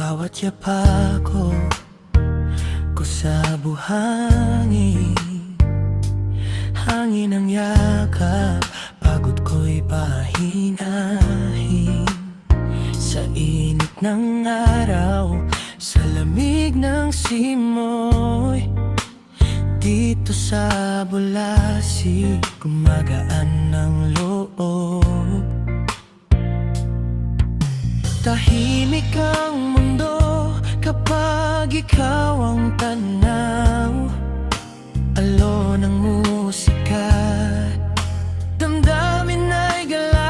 Bawat yapa ko sa buhangin, hangin ang yakap, pagod ko'y pahinahin. Sa init ng araw, sa lamig ng simoy, dito sa Bolasi, gumagaan ng loob. Tahimik ang mundo kapag ikaw ang tanaw. Alon ng musika, damdamin ay galaw.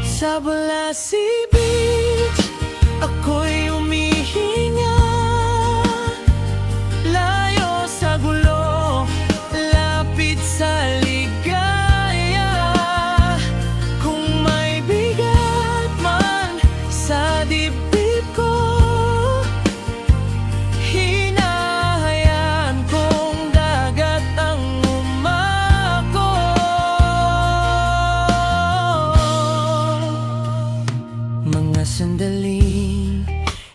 Sa Bolasi Beach, ako'y umihinga, layo sa gulo, lapit sa ligaya. Kung may bigat man sa dibdib ko, hinahayaan kong dagat ang umako. Mga sandaling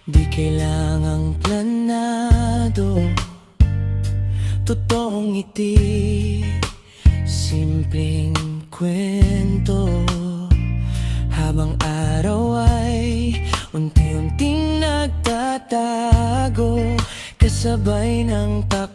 di kailangang planado, totoong ngiti, simpleng kwento. Habang araw ay unti-unting nagtatago, kasabay ng takbo